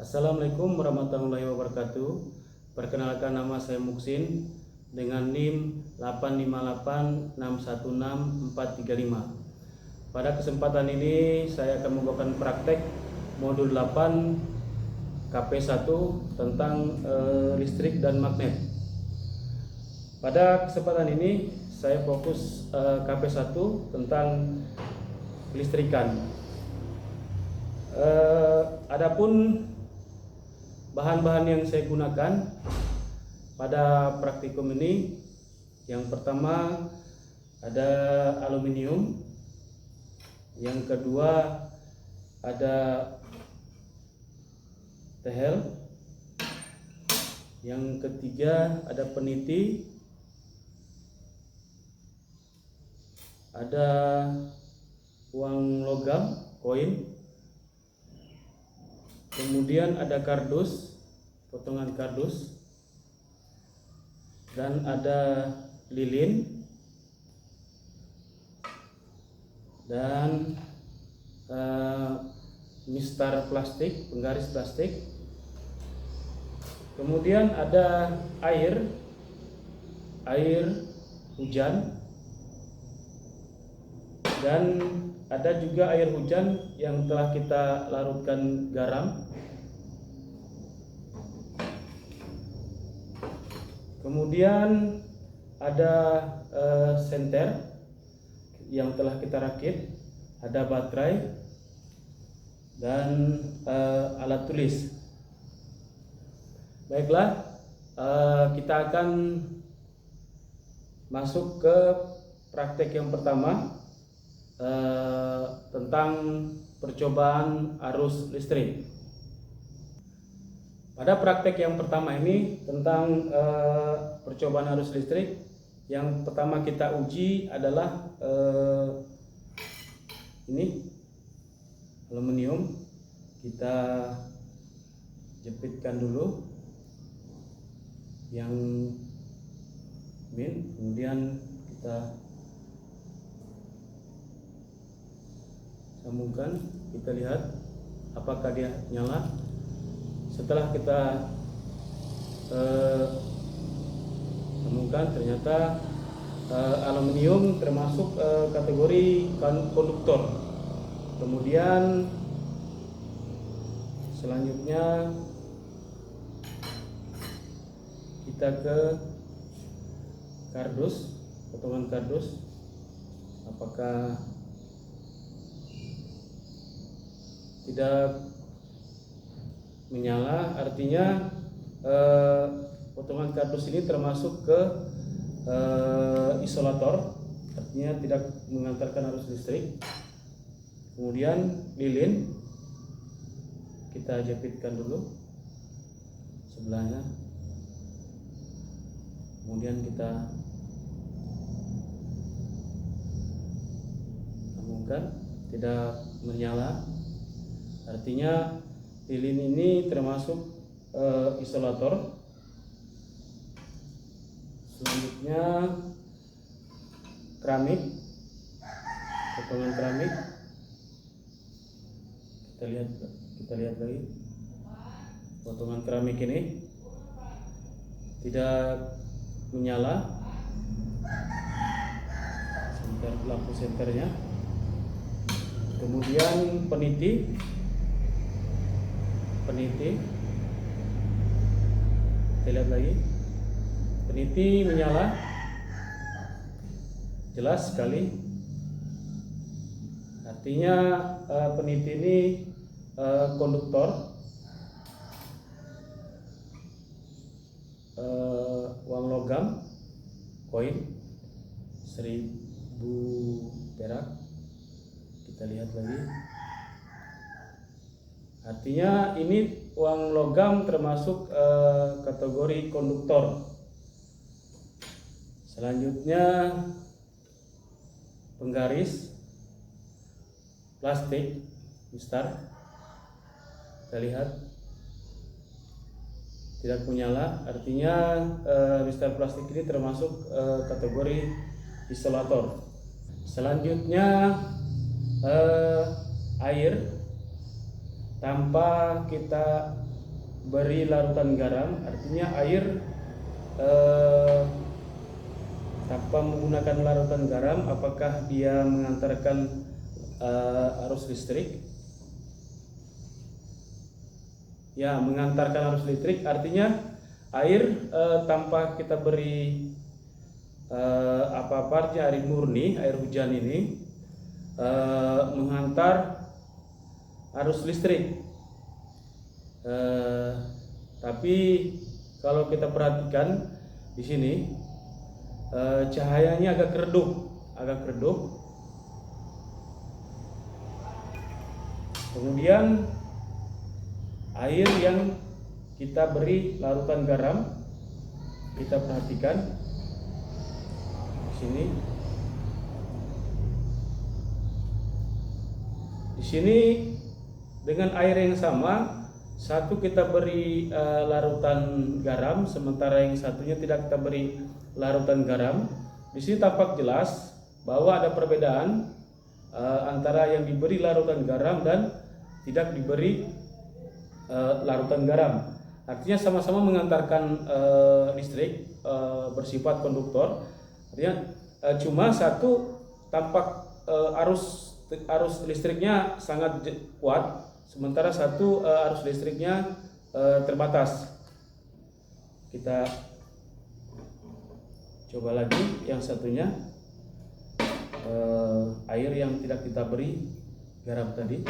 Assalamualaikum warahmatullahi wabarakatuh. Perkenalkan, nama saya Muksin dengan NIM 858616435. Pada kesempatan ini saya akan membawakan praktek modul 8 KP1 tentang listrik dan magnet. Pada kesempatan ini saya fokus KP1 tentang listrikan. Adapun bahan-bahan yang saya gunakan pada praktikum ini, yang pertama ada aluminium, yang kedua ada tehel, yang ketiga ada peniti, ada uang logam, koin, kemudian ada kardus, potongan kardus, dan ada lilin, dan mistar plastik, penggaris plastik. Kemudian ada air hujan, dan ada juga air hujan yang telah kita larutkan garam. Kemudian ada senter yang telah kita rakit, ada baterai, dan alat tulis. Baiklah, kita akan masuk ke praktek yang pertama tentang percobaan arus listrik. Pada praktek yang pertama ini tentang percobaan arus listrik, yang pertama kita uji adalah ini aluminium. Kita jepitkan dulu yang min, kemudian kita sambungkan, kita lihat apakah dia nyala. Setelah kita temukan ternyata aluminium termasuk kategori konduktor. Kemudian selanjutnya kita ke kardus, potongan kardus, apakah tidak menyala, artinya potongan kardus ini termasuk ke isolator, artinya tidak mengantarkan arus listrik. Kemudian lilin kita jepitkan dulu sebelahnya, kemudian kita sambungkan, tidak menyala, artinya lilin ini termasuk isolator. Selanjutnya keramik, potongan keramik, kita lihat lagi, potongan keramik ini tidak menyala, lampu senternya. Kemudian peniti, kita lihat lagi, peniti menyala, jelas sekali, artinya peniti ini konduktor. Uang logam, koin 1000 perak, kita lihat lagi, artinya ini uang logam termasuk kategori konduktor. Selanjutnya penggaris plastik, mistar, kita lihat tidak menyala, artinya mistar plastik ini termasuk kategori isolator. Selanjutnya air tanpa kita beri larutan garam, artinya air tanpa menggunakan larutan garam, apakah dia mengantarkan arus listrik? Ya, mengantarkan arus listrik, artinya air tanpa kita beri apa-apa, artinya air murni, air hujan ini menghantar arus listrik. Tapi kalau kita perhatikan di sini cahayanya agak redup. Kemudian air yang kita beri larutan garam, kita perhatikan di sini. Di sini dengan air yang sama, satu kita beri larutan garam, sementara yang satunya tidak kita beri larutan garam. Di sini tampak jelas bahwa ada perbedaan antara yang diberi larutan garam dan tidak diberi larutan garam. Artinya sama-sama mengantarkan listrik, bersifat konduktor. Artinya cuma satu tampak arus listriknya sangat kuat, sementara satu arus listriknya terbatas. Kita coba lagi yang satunya, air yang tidak kita beri garam tadi.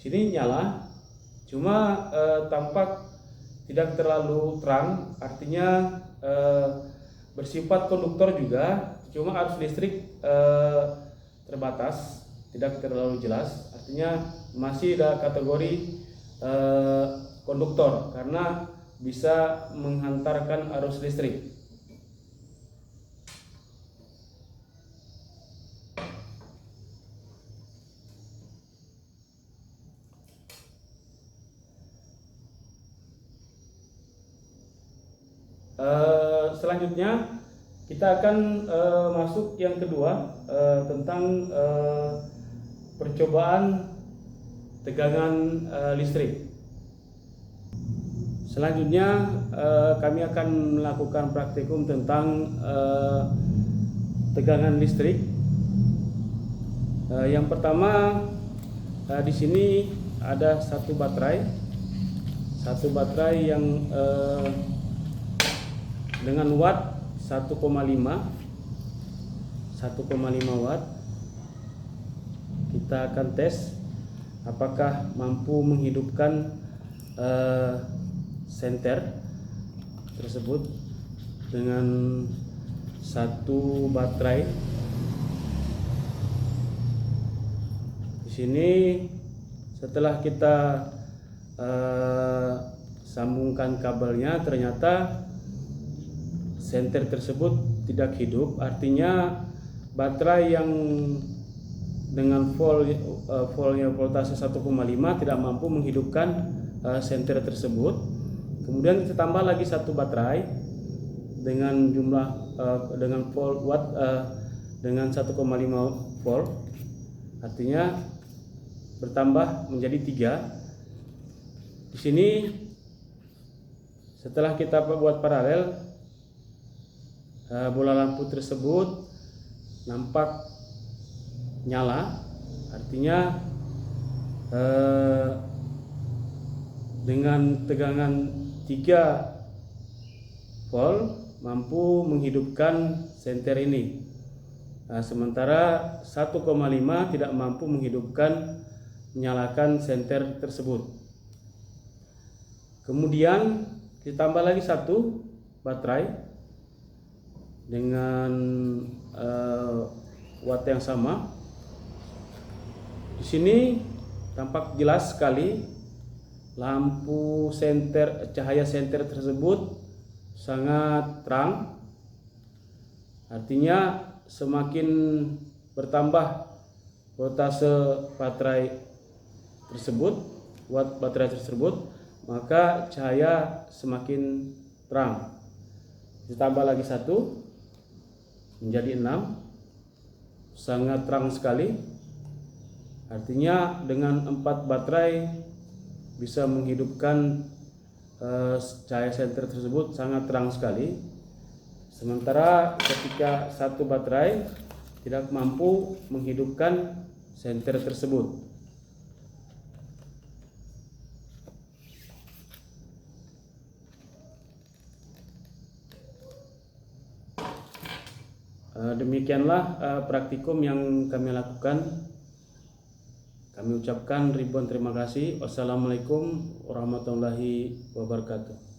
Sini nyala, cuma tampak tidak terlalu terang, artinya bersifat konduktor juga, cuma arus listrik terbatas, tidak terlalu jelas, artinya masih ada kategori konduktor karena bisa menghantarkan arus listrik. Selanjutnya kita akan masuk yang kedua, tentang percobaan tegangan listrik. Selanjutnya kami akan melakukan praktikum tentang tegangan listrik. Yang pertama, di sini ada satu baterai yang dengan watt 1,5 watt. Kita akan tes apakah mampu menghidupkan senter tersebut dengan satu baterai. Di sini setelah kita sambungkan kabelnya, ternyata senter tersebut tidak hidup, artinya baterai yang dengan voltnya voltase 1,5 tidak mampu menghidupkan senter tersebut. Kemudian kita tambah lagi satu baterai dengan jumlah dengan watt dengan 1,5 volt, artinya bertambah menjadi 3. Di sini setelah kita buat paralel, bola lampu tersebut nampak nyala, artinya dengan tegangan 3 volt mampu menghidupkan senter ini. Sementara 1,5 tidak mampu menyalakan senter tersebut. Kemudian ditambah lagi satu baterai dengan watt yang sama. Di sini tampak jelas sekali lampu senter, cahaya senter tersebut sangat terang. Artinya semakin bertambah voltase baterai tersebut, watt baterai tersebut, maka cahaya semakin terang. Ditambah lagi satu menjadi 6, sangat terang sekali. Artinya dengan 4 baterai bisa menghidupkan cahaya senter tersebut sangat terang sekali, sementara ketika satu baterai tidak mampu menghidupkan senter tersebut. Demikianlah praktikum yang kami lakukan. Kami ucapkan ribuan terima kasih. Wassalamualaikum warahmatullahi wabarakatuh.